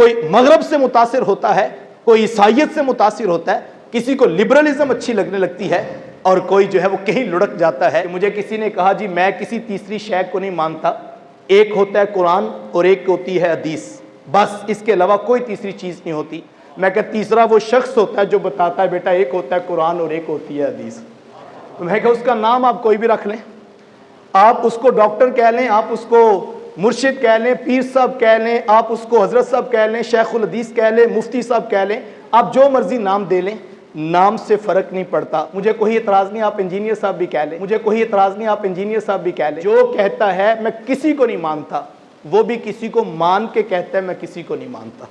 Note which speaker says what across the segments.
Speaker 1: کوئی مغرب سے متاثر ہوتا ہے، کوئی عیسائیت سے متاثر ہوتا ہے، کسی کو لبرلزم اچھی لگنے لگتی ہے، اور کوئی جو ہے وہ کہیں لڑک جاتا ہے۔ مجھے کسی نے کہا جی میں کسی تیسری شے کو نہیں مانتا، ایک ہوتا ہے قرآن اور ایک ہوتی ہے حدیث، بس اس کے علاوہ کوئی تیسری چیز نہیں ہوتی۔ میں کہ تیسرا وہ شخص ہوتا ہے جو بتاتا ہے بیٹا ایک ہوتا ہے قرآن اور ایک ہوتی ہے حدیث۔ تو میں کہ اس کا نام آپ کوئی بھی رکھ لیں، آپ اس کو ڈاکٹر کہہ لیں، آپ اس کو مرشد کہہ لیں، پیر صاحب کہہ لیں، آپ اس کو حضرت صاحب کہہ لیں، شیخ الحدیث کہہ لیں، مفتی صاحب کہہ لیں، آپ جو مرضی نام دے لیں، نام سے فرق نہیں پڑتا۔ مجھے کوئی اعتراض نہیں آپ انجینئر صاحب بھی کہہ لیں، مجھے کوئی اعتراض نہیں آپ انجینئر صاحب بھی کہہ لیں۔ جو کہتا ہے میں کسی کو نہیں مانتا، وہ بھی کسی کو مان کے کہتا ہے میں کسی کو نہیں مانتا۔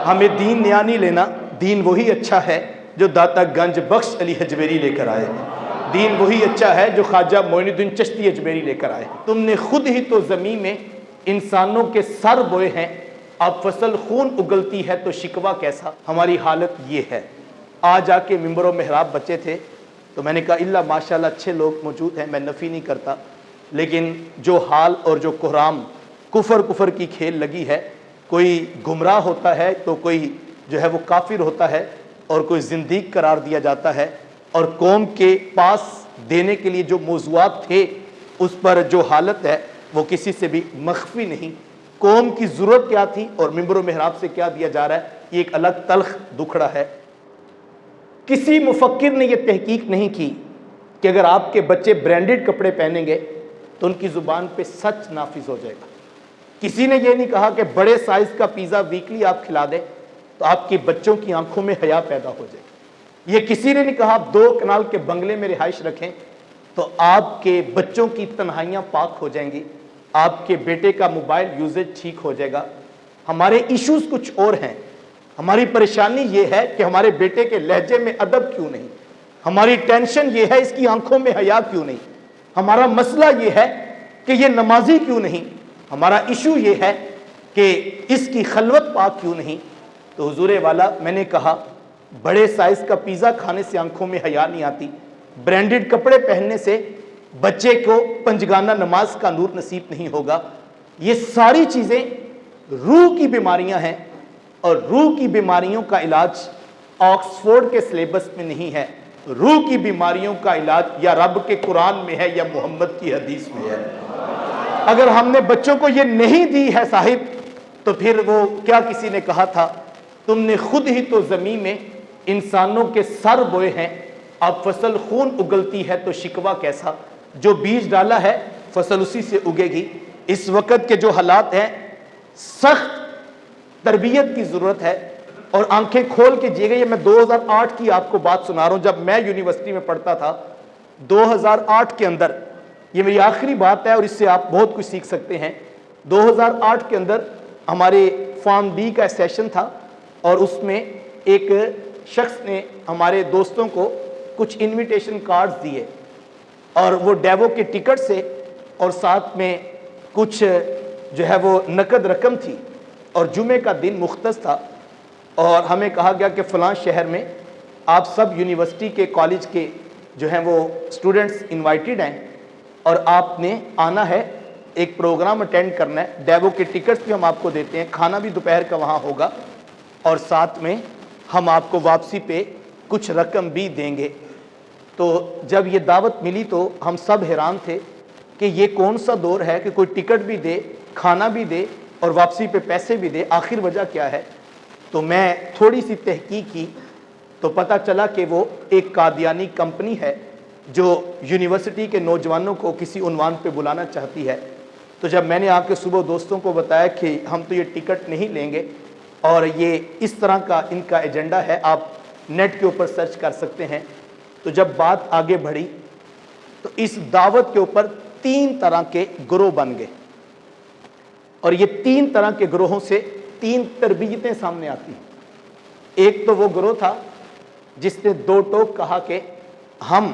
Speaker 1: ہمیں دین نیا نہیں لینا، دین وہی اچھا ہے جو داتا گنج بخش علی حجویری لے کر آئے ہیں، دین وہی اچھا ہے جو خواجہ معین الدین چشتی اجمیری لے کر آئے۔ تم نے خود ہی تو زمین میں انسانوں کے سر بوئے ہیں، اب فصل خون اگلتی ہے تو شکوہ کیسا۔ ہماری حالت یہ ہے۔ آج آ کے ممبر و محراب بچے تھے تو میں نے کہا اللہ ماشاءاللہ اچھے لوگ موجود ہیں، میں نفی نہیں کرتا، لیکن جو حال اور جو قرآن کفر کی کھیل لگی ہے، کوئی گمراہ ہوتا ہے تو کوئی جو ہے وہ کافر ہوتا ہے، اور کوئی زندیق قرار دیا جاتا ہے، اور قوم کے پاس دینے کے لیے جو موضوعات تھے اس پر جو حالت ہے وہ کسی سے بھی مخفی نہیں۔ قوم کی ضرورت کیا تھی اور ممبر و محراب سے کیا دیا جا رہا ہے، یہ ایک الگ تلخ دکھڑا ہے۔ کسی مفکر نے یہ تحقیق نہیں کی کہ اگر آپ کے بچے برانڈڈ کپڑے پہنیں گے تو ان کی زبان پہ سچ نافذ ہو جائے گا۔ کسی نے یہ نہیں کہا کہ بڑے سائز کا پیزا ویکلی آپ کھلا دیں تو آپ کے بچوں کی آنکھوں میں حیا پیدا ہو جائے گی۔ یہ کسی نے نہیں کہا آپ 2 کنال کے بنگلے میں رہائش رکھیں تو آپ کے بچوں کی تنہائیاں پاک ہو جائیں گی، آپ کے بیٹے کا موبائل یوزیج ٹھیک ہو جائے گا۔ ہمارے ایشوز کچھ اور ہیں۔ ہماری پریشانی یہ ہے کہ ہمارے بیٹے کے لہجے میں ادب کیوں نہیں، ہماری ٹینشن یہ ہے اس کی آنکھوں میں حیا کیوں نہیں، ہمارا مسئلہ یہ ہے کہ یہ نمازی کیوں نہیں، ہمارا ایشو یہ ہے کہ اس کی خلوت پاک کیوں نہیں۔ تو حضور والا میں نے کہا بڑے سائز کا پیزا کھانے سے آنکھوں میں حیا نہیں آتی، برانڈڈ کپڑے پہننے سے بچے کو پنجگانہ نماز کا نور نصیب نہیں ہوگا۔ یہ ساری چیزیں روح کی بیماریاں ہیں، اور روح کی بیماریوں کا علاج آکسفورڈ کے سلیبس میں نہیں ہے۔ روح کی بیماریوں کا علاج یا رب کے قرآن میں ہے یا محمد کی حدیث میں ہے۔ اگر ہم نے بچوں کو یہ نہیں دی ہے صاحب تو پھر وہ کیا کسی نے کہا تھا تم نے خود ہی تو زمین میں انسانوں کے سر بوئے ہیں، اب فصل خون اگلتی ہے تو شکوہ کیسا۔ جو بیج ڈالا ہے فصل اسی سے اگے گی۔ اس وقت کے جو حالات ہیں سخت تربیت کی ضرورت ہے، اور آنکھیں کھول کے جیے گئے۔ میں 2008 کی آپ کو بات سنا رہا ہوں، جب میں یونیورسٹی میں پڑھتا تھا 2008 کے اندر، یہ میری آخری بات ہے اور اس سے آپ بہت کچھ سیکھ سکتے ہیں۔ 2008 کے اندر ہمارے فارم ڈی کا سیشن تھا، اور اس میں ایک شخص نے ہمارے دوستوں کو کچھ انویٹیشن کارڈز دیے، اور وہ ڈیوو کے ٹکٹ سے اور ساتھ میں کچھ جو ہے وہ نقد رقم تھی، اور جمعے کا دن مختص تھا، اور ہمیں کہا گیا کہ فلاں شہر میں آپ سب یونیورسٹی کے کالج کے جو ہیں وہ اسٹوڈنٹس انوائٹڈ ہیں، اور آپ نے آنا ہے، ایک پروگرام اٹینڈ کرنا ہے، ڈیوو کے ٹکٹس بھی ہم آپ کو دیتے ہیں، کھانا بھی دوپہر کا وہاں ہوگا، اور ساتھ میں ہم آپ کو واپسی پہ کچھ رقم بھی دیں گے۔ تو جب یہ دعوت ملی تو ہم سب حیران تھے کہ یہ کون سا دور ہے کہ کوئی ٹکٹ بھی دے، کھانا بھی دے اور واپسی پہ پیسے بھی دے، آخر وجہ کیا ہے۔ تو میں تھوڑی سی تحقیق کی تو پتہ چلا کہ وہ ایک قادیانی کمپنی ہے جو یونیورسٹی کے نوجوانوں کو کسی عنوان پہ بلانا چاہتی ہے۔ تو جب میں نے آ کے صبح دوستوں کو بتایا کہ ہم تو یہ ٹکٹ نہیں لیں گے اور یہ اس طرح کا ان کا ایجنڈا ہے، آپ نیٹ کے اوپر سرچ کر سکتے ہیں، تو جب بات آگے بڑھی تو اس دعوت کے اوپر 3 طرح کے گروہ بن گئے، اور یہ 3 طرح کے گروہوں سے 3 تربیتیں سامنے آتی ہیں۔ ایک تو وہ گروہ تھا جس نے 2 ٹوک کہا کہ ہم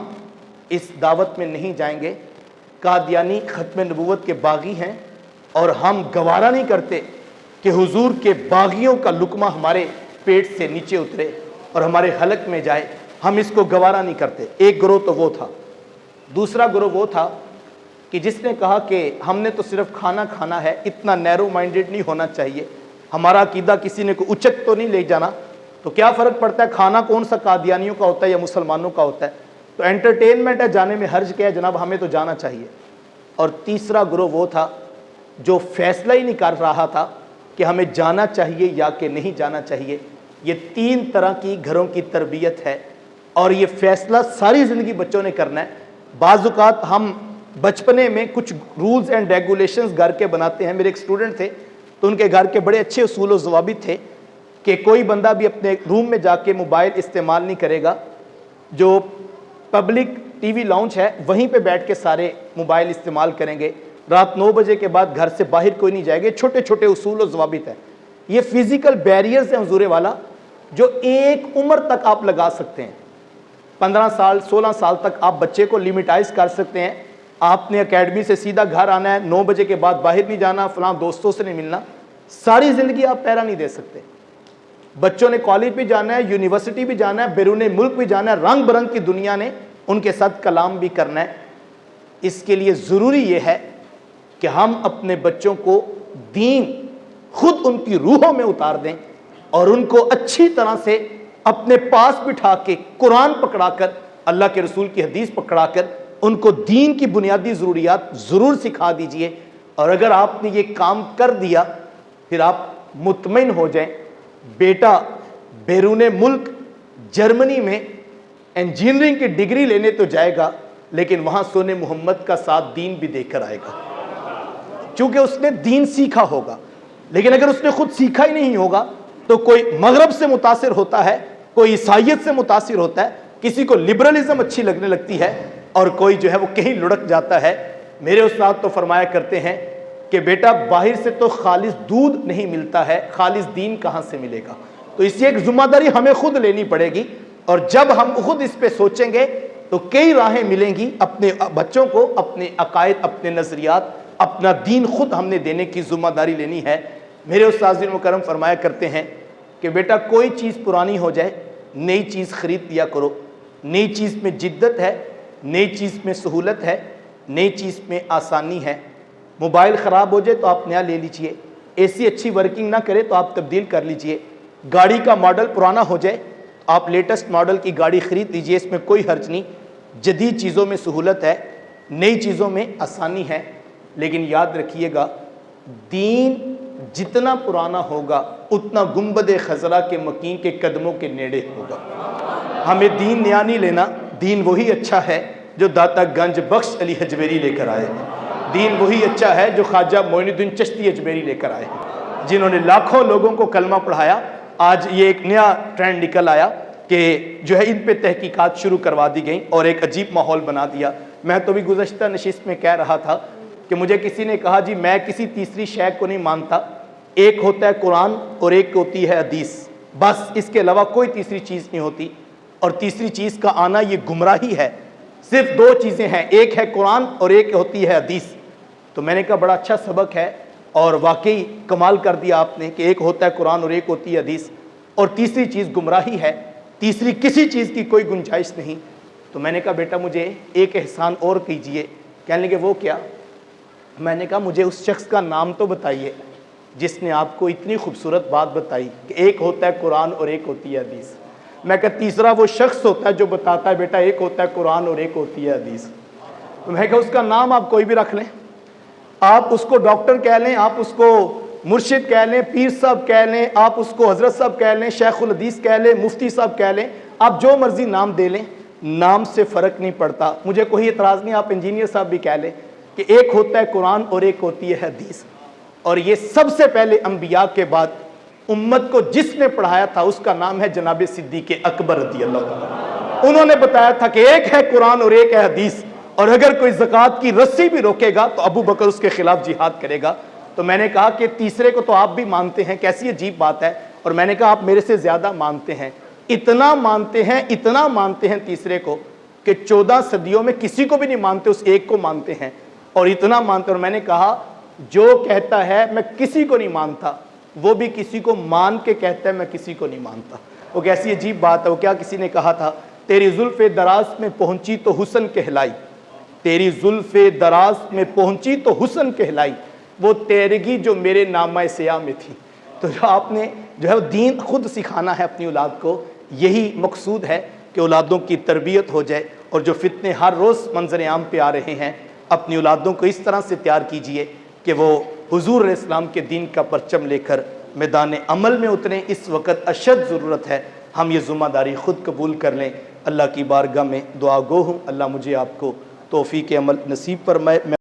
Speaker 1: اس دعوت میں نہیں جائیں گے، قادیانی ختم نبوت کے باغی ہیں، اور ہم گوارا نہیں کرتے کہ حضور کے باغیوں کا لقمہ ہمارے پیٹ سے نیچے اترے اور ہمارے حلق میں جائے، ہم اس کو گوارا نہیں کرتے۔ ایک گروہ تو وہ تھا۔ دوسرا گروہ وہ تھا کہ جس نے کہا کہ ہم نے تو صرف کھانا کھانا ہے، اتنا نیرو مائنڈڈ نہیں ہونا چاہیے، ہمارا عقیدہ کسی نے کوئی اچک تو نہیں لے جانا، تو کیا فرق پڑتا ہے کھانا کون سا قادیانیوں کا ہوتا ہے یا مسلمانوں کا ہوتا ہے؟ تو انٹرٹینمنٹ ہے، جانے میں حرج کیا ہے جناب، ہمیں تو جانا چاہیے۔ اور تیسرا گروہ وہ تھا جو فیصلہ ہی نہیں کر رہا تھا کہ ہمیں جانا چاہیے یا کہ نہیں جانا چاہیے۔ یہ تین طرح کی گھروں کی تربیت ہے، اور یہ فیصلہ ساری زندگی بچوں نے کرنا ہے۔ بعض اوقات ہم بچپنے میں کچھ رولز اینڈ ریگولیشنز گھر کے بناتے ہیں۔ میرے ایک اسٹوڈنٹ تھے تو ان کے گھر کے بڑے اچھے اصول و ضوابط تھے کہ کوئی بندہ بھی اپنے روم میں جا کے موبائل استعمال نہیں کرے گا، جو پبلک ٹی وی لاؤنج ہے وہیں پہ بیٹھ کے سارے موبائل استعمال کریں گے، رات 9 بجے کے بعد گھر سے باہر کوئی نہیں جائے گا۔ چھوٹے چھوٹے اصول و ضوابط ہیں، یہ فزیکل بیریئرز ہیں حضور والا، جو ایک عمر تک آپ لگا سکتے ہیں۔ 15 سال 16 سال تک آپ بچے کو لیمیٹائز کر سکتے ہیں۔ آپ نے اکیڈمی سے سیدھا گھر آنا ہے، 9 بجے کے بعد باہر نہیں جانا، فلاں دوستوں سے نہیں ملنا، ساری زندگی آپ پیرا نہیں دے سکتے۔ بچوں نے کالج بھی جانا ہے، یونیورسٹی بھی جانا ہے، بیرون ملک بھی جانا ہے، رنگ برنگ کی دنیا نے ان کے ساتھ کلام بھی کرنا ہے۔ اس کے لیے ضروری یہ ہے کہ ہم اپنے بچوں کو دین خود ان کی روحوں میں اتار دیں، اور ان کو اچھی طرح سے اپنے پاس بٹھا کے قرآن پکڑا کر، اللہ کے رسول کی حدیث پکڑا کر ان کو دین کی بنیادی ضروریات ضرور سکھا دیجئے۔ اور اگر آپ نے یہ کام کر دیا پھر آپ مطمئن ہو جائیں، بیٹا بیرون ملک جرمنی میں انجینئرنگ کی ڈگری لینے تو جائے گا، لیکن وہاں سونے محمد کا ساتھ دین بھی دے کر آئے گا، چونکہ اس نے دین سیکھا ہوگا۔ لیکن اگر اس نے خود سیکھا ہی نہیں ہوگا تو کوئی مغرب سے متاثر ہوتا ہے، کوئی عیسائیت سے متاثر ہوتا ہے، کسی کو لبرلزم اچھی لگنے لگتی ہے، اور کوئی جو ہے وہ کہیں لڑک جاتا ہے۔ میرے استاد تو فرمایا کرتے ہیں کہ بیٹا باہر سے تو خالص دودھ نہیں ملتا ہے، خالص دین کہاں سے ملے گا؟ تو اس کی ایک ذمہ داری ہمیں خود لینی پڑے گی، اور جب ہم خود اس پہ سوچیں گے تو کئی راہیں ملیں گی اپنے بچوں کو، اپنے عقائد، اپنے نظریات، اپنا دین خود ہم نے دینے کی ذمہ داری لینی ہے۔ میرے استاد مکرم فرمایا کرتے ہیں کہ بیٹا کوئی چیز پرانی ہو جائے نئی چیز خرید لیا کرو، نئی چیز میں جدت ہے، نئی چیز میں سہولت ہے، نئی چیز میں آسانی ہے۔ موبائل خراب ہو جائے تو آپ نیا لے لیجئے، اے سی اچھی ورکنگ نہ کرے تو آپ تبدیل کر لیجئے، گاڑی کا ماڈل پرانا ہو جائے آپ لیٹسٹ ماڈل کی گاڑی خرید لیجئے، اس میں کوئی حرج نہیں۔ جدید چیزوں میں سہولت ہے، نئی چیزوں میں آسانی ہے، لیکن یاد رکھیے گا دین جتنا پرانا ہوگا اتنا گنبد خضرا کے مکین کے قدموں کے نیڑے ہوگا۔ ہمیں دین نیا نہیں لینا، دین وہی اچھا ہے جو داتا گنج بخش علی حجویری لے کر آئے ہیں، دین وہی اچھا ہے جو خواجہ معین الدین چشتی اجمیری لے کر آئے ہیں، جنہوں نے لاکھوں لوگوں کو کلمہ پڑھایا۔ آج یہ ایک نیا ٹرینڈ نکل آیا کہ جو ہے ان پہ تحقیقات شروع کروا دی گئیں اور ایک عجیب ماحول بنا دیا۔ میں تو بھی گزشتہ نشست میں کہہ رہا تھا کہ مجھے کسی نے کہا جی میں کسی تیسری شے کو نہیں مانتا، ایک ہوتا ہے قرآن اور ایک ہوتی ہے حدیث، بس اس کے علاوہ کوئی تیسری چیز نہیں ہوتی، اور تیسری چیز کا آنا یہ گمراہی ہے۔ صرف دو چیزیں ہیں، ایک ہے قرآن اور ایک ہوتی ہے حدیث۔ تو میں نے کہا بڑا اچھا سبق ہے، اور واقعی کمال کر دیا آپ نے کہ ایک ہوتا ہے قرآن اور ایک ہوتی ہے حدیث، اور تیسری چیز گمراہی ہے، تیسری کسی چیز کی کوئی گنجائش نہیں۔ تو میں نے کہا بیٹا مجھے ایک احسان اور کیجئے۔ کہنے لگے وہ کیا؟ میں نے کہا مجھے اس شخص کا نام تو بتائیے جس نے آپ کو اتنی خوبصورت بات بتائی کہ ایک ہوتا ہے قرآن اور ایک ہوتی ہے حدیث۔ میں کہا تیسرا وہ شخص ہوتا ہے جو بتاتا ہے بیٹا ایک ہوتا ہے قرآن اور ایک ہوتی ہے حدیث۔ تو میں کہا اس کا نام آپ کوئی بھی رکھ لیں، آپ اس کو ڈاکٹر کہہ لیں، آپ اس کو مرشد کہہ لیں، پیر صاحب کہہ لیں، آپ اس کو حضرت صاحب کہہ لیں، شیخ الحدیث کہہ لیں، مفتی صاحب کہہ لیں، آپ جو مرضی نام دے لیں، نام سے فرق نہیں پڑتا۔ مجھے کوئی اعتراض نہیں، آپ انجینئر صاحب بھی کہہ لیں کہ ایک ہوتا ہے قرآن اور ایک ہوتی ہے حدیث۔ اور یہ سب سے پہلے انبیاء کے بعد امت کو جس نے پڑھایا تھا اس کا نام ہے جناب صدیق اکبر رضی اللہ عنہ۔ انہوں نے بتایا تھا کہ ایک ہے قرآن اور ایک ہے حدیث، اور اگر کوئی زکوٰۃ کی رسی بھی روکے گا تو ابو بکر اس کے خلاف جہاد کرے گا۔ تو میں نے کہا کہ تیسرے کو تو آپ بھی مانتے ہیں، کیسی عجیب بات ہے، اور میں نے کہا آپ میرے سے زیادہ مانتے ہیں، اتنا مانتے ہیں تیسرے کو کہ 14 صدیوں میں کسی کو بھی نہیں مانتے، اس ایک کو مانتے ہیں، اور اتنا مانتے۔ اور میں نے کہا جو کہتا ہے میں کسی کو نہیں مانتا وہ بھی کسی کو مان کے کہتا ہے میں کسی کو نہیں مانتا۔ وہ کیسی عجیب بات ہے۔ وہ کیا کسی نے کہا تھا تیری زلف دراز میں پہنچی تو حسن کہلائی، تیری زلف دراز میں پہنچی تو حسن کہلائی، وہ تیرگی جو میرے نامہ سیاہ میں تھی۔ تو جو آپ نے جو ہے وہ دین خود سکھانا ہے اپنی اولاد کو، یہی مقصود ہے کہ اولادوں کی تربیت ہو جائے، اور جو فتنے ہر روز منظر عام پہ آ رہے ہیں اپنی اولادوں کو اس طرح سے تیار کیجئے کہ وہ حضور علیہ السلام کے دین کا پرچم لے کر میدان عمل میں اتریں۔ اس وقت اشد ضرورت ہے ہم یہ ذمہ داری خود قبول کر لیں۔ اللہ کی بارگاہ میں دعا گو ہوں، اللہ مجھے آپ کو توفیق عمل نصیب فرمائے۔